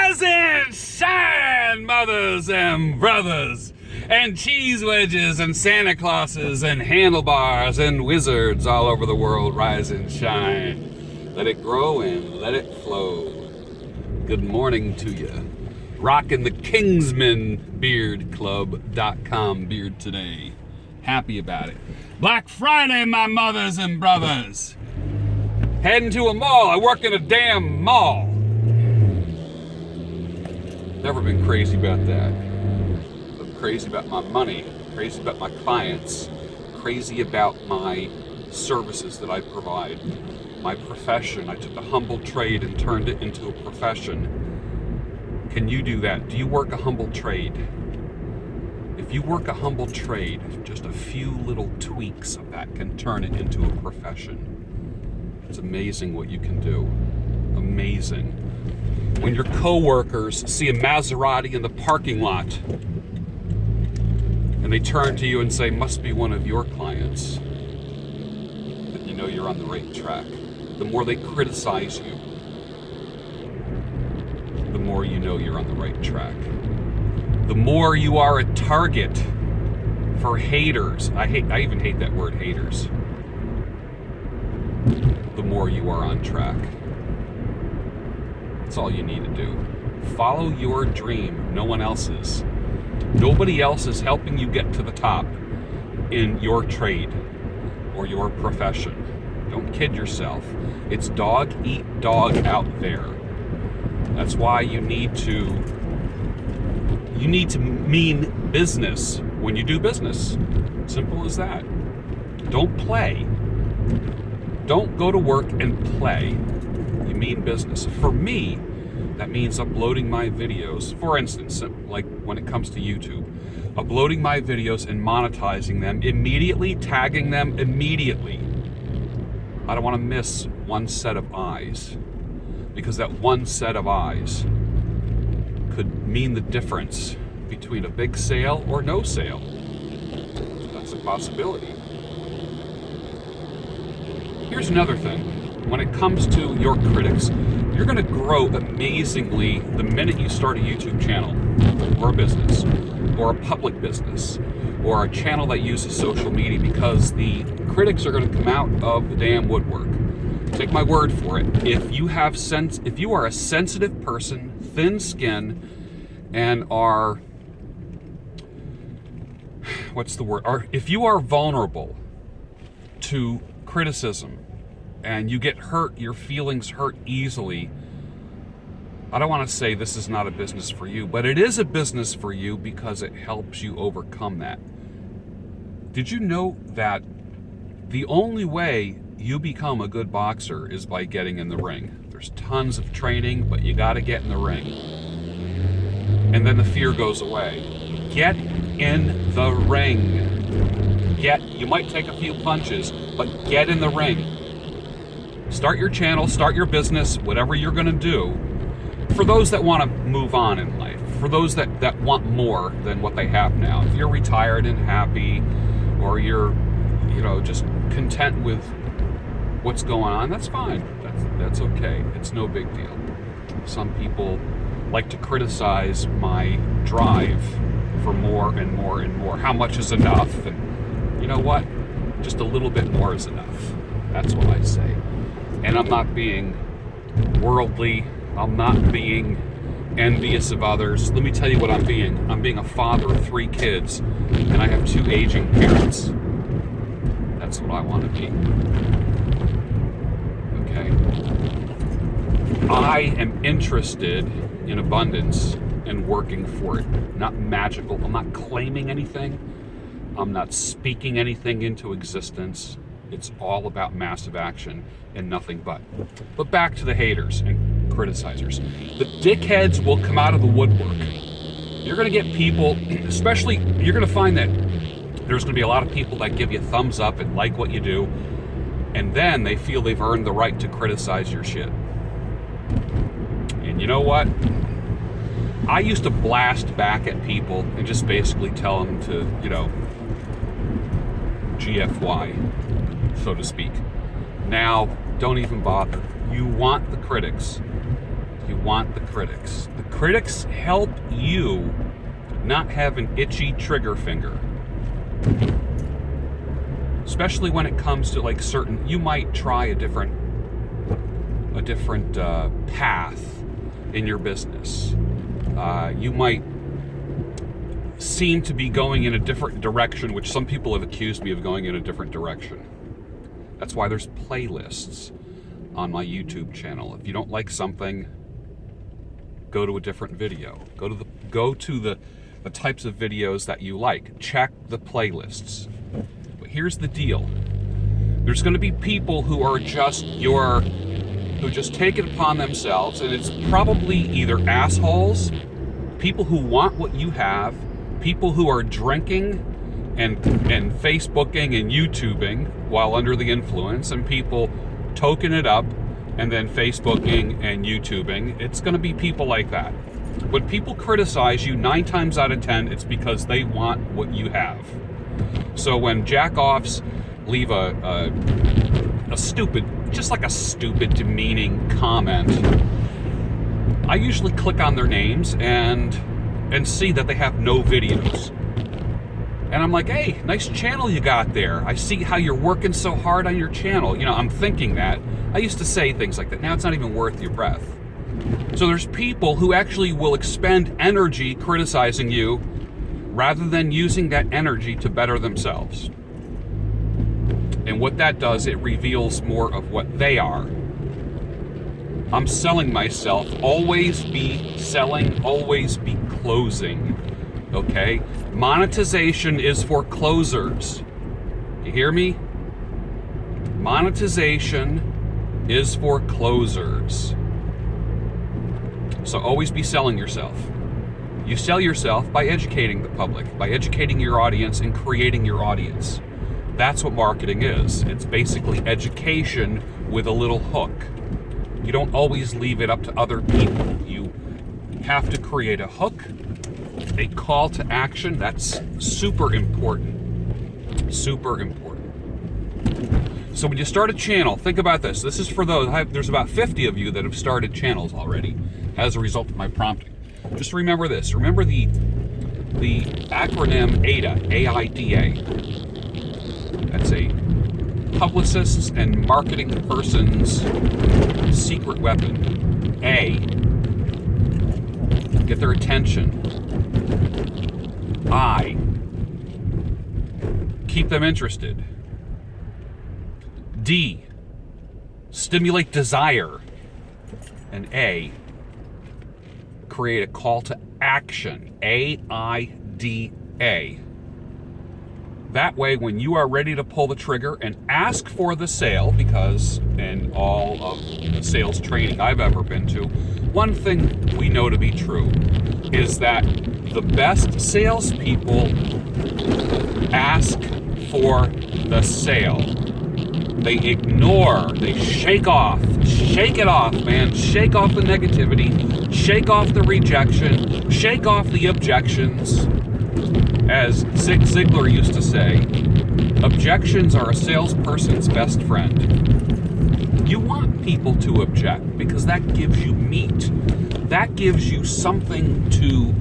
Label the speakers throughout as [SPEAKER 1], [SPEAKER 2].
[SPEAKER 1] Rise and shine, mothers and brothers, and cheese wedges and Santa Clauses and handlebars and wizards all over the world. Rise and shine. Let it grow and let it flow. Good morning to you. Rocking the KingsmanBeardClub.com beard today. Happy about it. Black Friday, my mothers and brothers. Heading to a mall. I work in a damn mall. Never been crazy about that. I'm crazy about my money, crazy about my clients, crazy about my services that I provide, my profession. I took a humble trade and turned it into a profession. Can you do that? Do you work a humble trade? If you work a humble trade, just a few little tweaks of that can turn it into a profession. It's amazing what you can do. Amazing. When your coworkers see a Maserati in the parking lot and they turn to you and say, must be one of your clients, then you know you're on the right track. The more they criticize you, the more you know you're on the right track. The more you are a target for haters. I even hate that word, haters. The more you are on track. That's all you need to do. Follow your dream, no one else's. Nobody else is helping you get to the top in your trade or your profession. Don't kid yourself. It's dog eat dog out there. That's why you need to mean business when you do business. Simple as that. Don't play. Don't go to work and play. You mean business. For me, that means uploading my videos. For instance, like when it comes to YouTube, uploading my videos and monetizing them immediately, tagging them immediately. I don't want to miss one set of eyes, because that one set of eyes could mean the difference between a big sale or no sale. That's a possibility. Here's another thing. When it comes to your critics, you're going to grow amazingly the minute you start a YouTube channel or a business or a public business or a channel that uses social media, because the critics are going to come out of the damn woodwork. Take my word for it. If you are a sensitive person, thin skin, and are, if you are vulnerable to criticism and you get hurt, your feelings hurt easily, I don't want to say this is not a business for you, but it is a business for you because it helps you overcome that. Did you know that the only way you become a good boxer is by getting in the ring? There's tons of training, but you got to get in the ring. And then the fear goes away. Get in the ring. You might take a few punches, but get in the ring. Start your channel, start your business, whatever you're going to do. For those that want to move on in life, for those that want more than what they have now. If you're retired and happy, or you're, just content with what's going on, that's fine. That's okay. It's no big deal. Some people like to criticize my drive for more and more and more. How much is enough? And you know what? Just a little bit more is enough. That's what I say. And I'm not being worldly. I'm not being envious of others. Let me tell you what I'm being. I'm being a father of 3 kids, and I have 2 aging parents. That's what I want to be. Okay? I am interested in abundance and working for it. Not magical. I'm not claiming anything. I'm not speaking anything into existence. It's all about massive action and nothing but. But back to the haters and criticizers. The dickheads will come out of the woodwork. You're going to get people, especially, you're going to find that there's going to be a lot of people that give you thumbs up and like what you do, and then they feel they've earned the right to criticize your shit. And you know what? I used to blast back at people and just basically tell them to, GFY, so to speak. Now, don't even bother. You want the critics to You want the critics. The critics help you not have an itchy trigger finger. Especially when it comes to like certain, you might try a different path in your business. You might seem to be going in a different direction, which some people have accused me of going in a different direction. That's why there's playlists on my YouTube channel. If you don't like something, go to a different video. Go to the types of videos that you like. Check the playlists. But here's the deal. There's going to be people who are who just take it upon themselves, and it's probably either assholes, people who want what you have, people who are drinking and Facebooking and YouTubing while under the influence, and people token it up and then Facebooking and YouTubing. It's going to be people like that. When people criticize you, 9 times out of 10, it's because they want what you have. So when jack-offs leave a stupid, just like a stupid, demeaning comment, I usually click on their names and see that they have no videos. And I'm like, hey, nice channel you got there. I see how you're working so hard on your channel. You know, I'm thinking that. I used to say things like that. Now it's not even worth your breath. So there's people who actually will expend energy criticizing you rather than using that energy to better themselves. And what that does, it reveals more of what they are. I'm selling myself. Always be selling, always be closing. Okay? Monetization is for closers. You hear me? Monetization is for closers. So always be selling yourself. You sell yourself by educating the public, by educating your audience and creating your audience. That's what marketing is. It's basically education with a little hook. You don't always leave it up to other people. You have to create a hook, a call to action. That's super important. Super important. So when you start a channel, think about this. This is for those, there's about 50 of you that have started channels already as a result of my prompting. Just remember this. Remember the acronym AIDA, A-I-D-A. That's a publicist's and marketing person's secret weapon. A, get their attention. I, keep them interested. D, stimulate desire. And A, create a call to action. A-I-D-A. That way, when you are ready to pull the trigger and ask for the sale, because in all of the sales training I've ever been to, one thing we know to be true is that the best salespeople ask for the sale. They ignore, they shake it off, man. Shake off the negativity, shake off the rejection, shake off the objections. As Zig Ziglar used to say, objections are a salesperson's best friend. You want people to object because that gives you meat. That gives you something to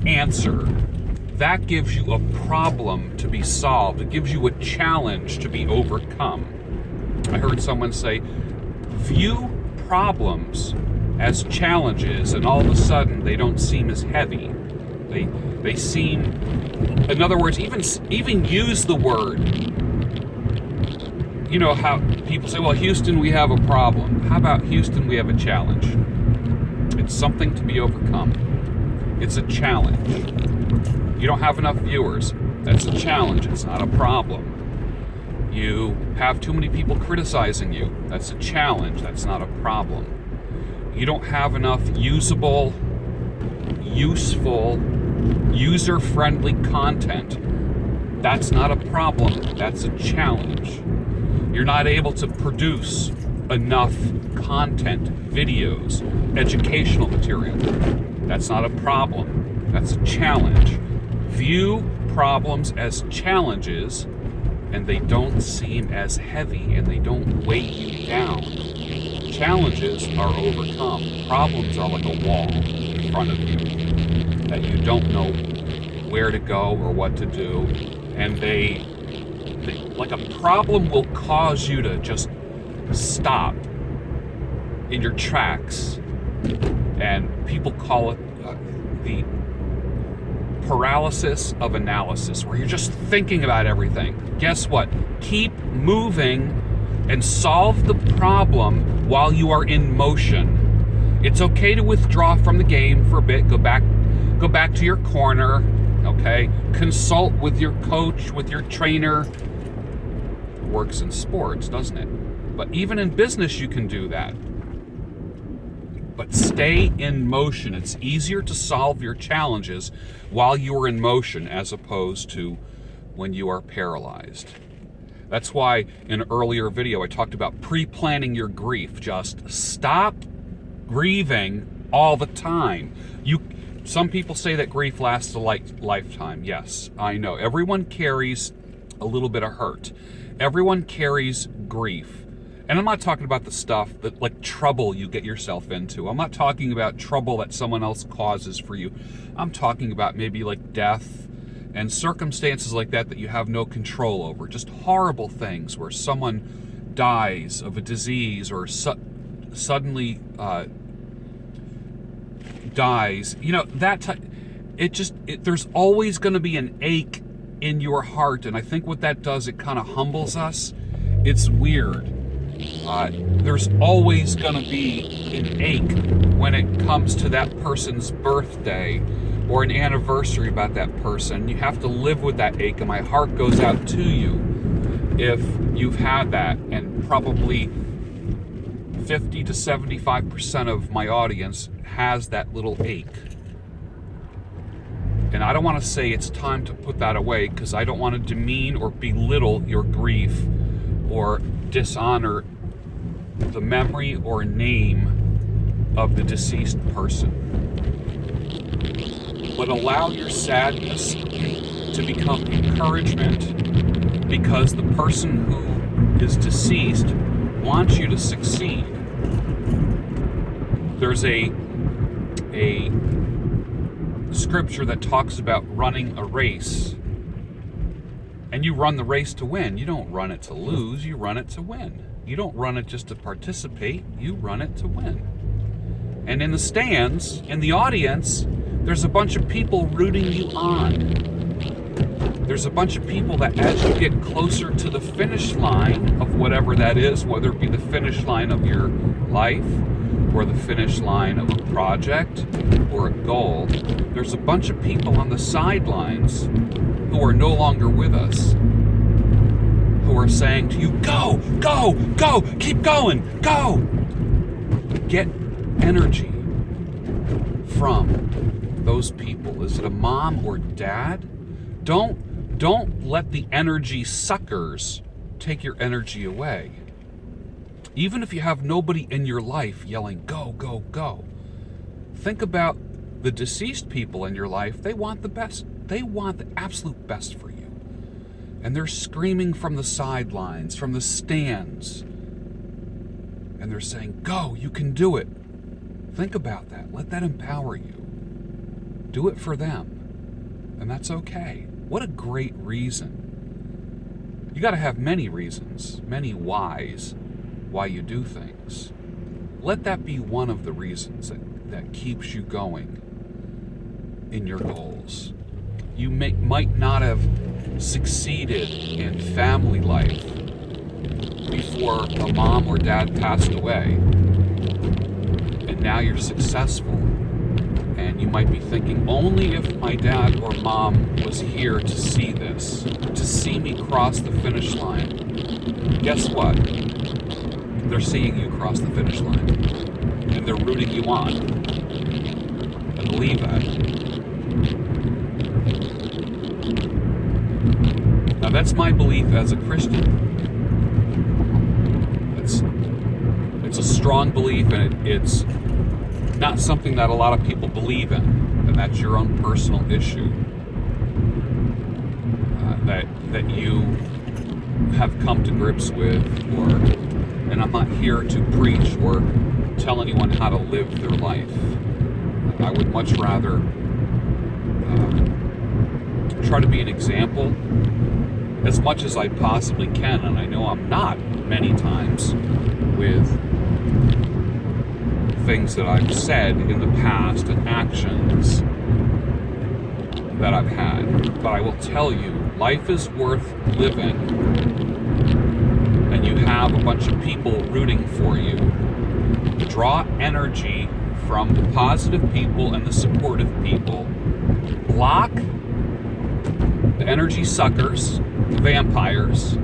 [SPEAKER 1] answer. That gives you a problem to be solved. It gives you a challenge to be overcome. I heard someone say, view problems as challenges, and all of a sudden they don't seem as heavy. They seem, in other words, even use the word. You know how people say, well, Houston, we have a problem. How about Houston, we have a challenge? It's something to be overcome. It's a challenge. You don't have enough viewers. That's a challenge. It's not a problem. You have too many people criticizing you. That's a challenge. That's not a problem. You don't have enough useful, user-friendly content. That's not a problem. That's a challenge. You're not able to produce enough content, videos, educational material. That's not a problem. That's a challenge. View problems as challenges, and they don't seem as heavy, and they don't weigh you down. Challenges are overcome. Problems are like a wall in front of you that you don't know where to go or what to do. And they like a problem will cause you to just stop in your tracks. And people call it the paralysis of analysis, where you're just thinking about everything. Guess what? Keep moving and solve the problem while you are in motion. It's okay to withdraw from the game for a bit. Go back to your corner, okay? Consult with your coach, with your trainer. Works in sports, doesn't it? But even in business you can do that. But stay in motion. It's easier to solve your challenges while you are in motion as opposed to when you are paralyzed. That's why in an earlier video I talked about pre-planning your grief. Just stop grieving all the time. Some people say that grief lasts a lifetime. Yes, I know. Everyone carries a little bit of hurt. Everyone carries grief. And I'm not talking about the stuff that, like, trouble you get yourself into. I'm not talking about trouble that someone else causes for you. I'm talking about maybe like death and circumstances like that you have no control over. Just horrible things where someone dies of a disease or suddenly dies. You know, that type. There's always going to be an ache in your heart. And I think what that does, it kind of humbles us. It's weird. There's always going to be an ache when it comes to that person's birthday or an anniversary about that person. You have to live with that ache, and my heart goes out to you if you've had that. And probably 50 to 75% of my audience has that little ache. And I don't want to say it's time to put that away, because I don't want to demean or belittle your grief or dishonor the memory or name of the deceased person. But allow your sadness to become encouragement, because the person who is deceased wants you to succeed. There's a scripture that talks about running a race. And you run the race to win. You don't run it to lose, you run it to win. You don't run it just to participate, you run it to win. And in the stands, in the audience, there's a bunch of people rooting you on. There's a bunch of people that as you get closer to the finish line of whatever that is, whether it be the finish line of your life or the finish line of a project or a goal, there's a bunch of people on the sidelines who are no longer with us, who are saying to you, go, go, go, keep going, go. Get energy from those people. Is it a mom or dad? Don't let the energy suckers take your energy away. Even if you have nobody in your life yelling, go, go, go. Think about the deceased people in your life. They want the best. They want the absolute best for you. And they're screaming from the sidelines, from the stands. And they're saying, go, you can do it. Think about that. Let that empower you. Do it for them. And that's okay. What a great reason. You got to have many reasons, many whys, why you do things. Let that be one of the reasons that keeps you going in your goals. You might not have succeeded in family life before a mom or dad passed away, and now you're successful, and you might be thinking, only if my dad or mom was here to see this, to see me cross the finish line. Guess what? They're seeing you cross the finish line, and they're rooting you on. And believe that. Now that's my belief as a Christian. It's a strong belief, and it's not something that a lot of people believe in, and that's your own personal issue that you have come to grips with, or And I'm not here to preach or tell anyone how to live their life. I would much rather try to be an example as much as I possibly can, and I know I'm not many times with things that I've said in the past and actions that I've had. But I will tell you, life is worth living, and you have a bunch of people rooting for you. Draw energy from the positive people and the supportive people. Block the energy suckers, the vampires.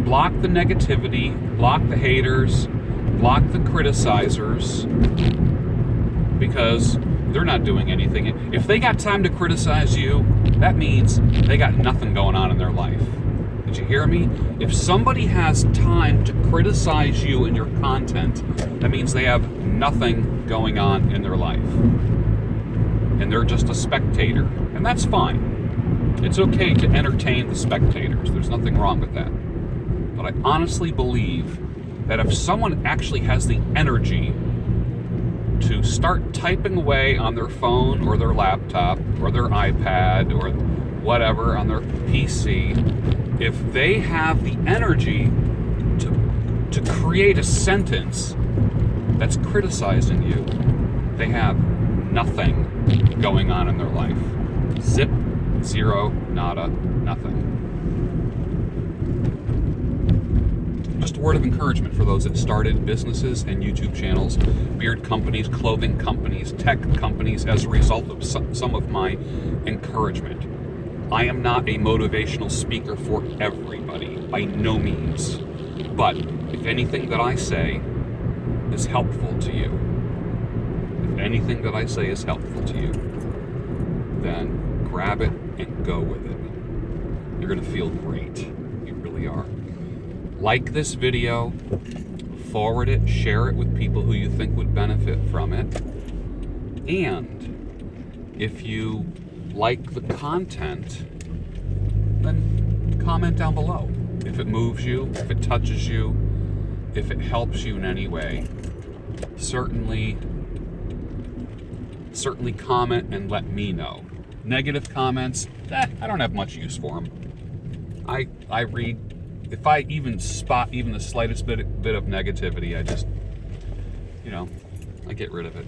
[SPEAKER 1] Block the negativity, block the haters, block the criticizers, because they're not doing anything. If they got time to criticize you, that means they got nothing going on in their life. Did you hear me? If somebody has time to criticize you and your content, that means they have nothing going on in their life. And they're just a spectator. And that's fine. It's okay to entertain the spectators. There's nothing wrong with that. But I honestly believe that if someone actually has the energy to start typing away on their phone or their laptop or their iPad or whatever on their PC, if they have the energy to create a sentence that's criticizing you, they have nothing going on in their life. Zip, zero, nada, nothing. Just a word of encouragement for those that started businesses and YouTube channels, beard companies, clothing companies, tech companies, as a result of some of my encouragement. I am not a motivational speaker for everybody, by no means. But if anything that I say is helpful to you, if anything that I say is helpful to you, then grab it and go with it. You're going to feel great. You really are. Like this video, forward it, share it with people who you think would benefit from it. And if you like the content, then comment down below. If it moves you, if it touches you, if it helps you in any way, certainly comment and let me know. Negative comments, I don't have much use for them. I read, if I even spot even the slightest bit of negativity, I just, I get rid of it.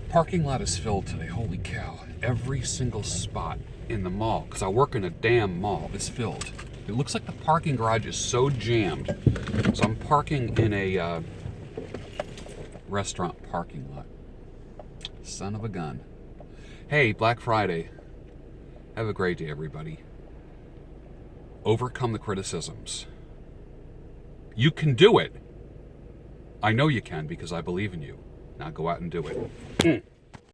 [SPEAKER 1] Parking lot is filled today, holy cow. Every single spot in the mall, because I work in a damn mall, is filled. It looks like the parking garage is so jammed. So I'm parking in a restaurant parking lot. Son of a gun. Hey, Black Friday. Have a great day, everybody. Overcome the criticisms. You can do it. I know you can because I believe in you. Now go out and do it.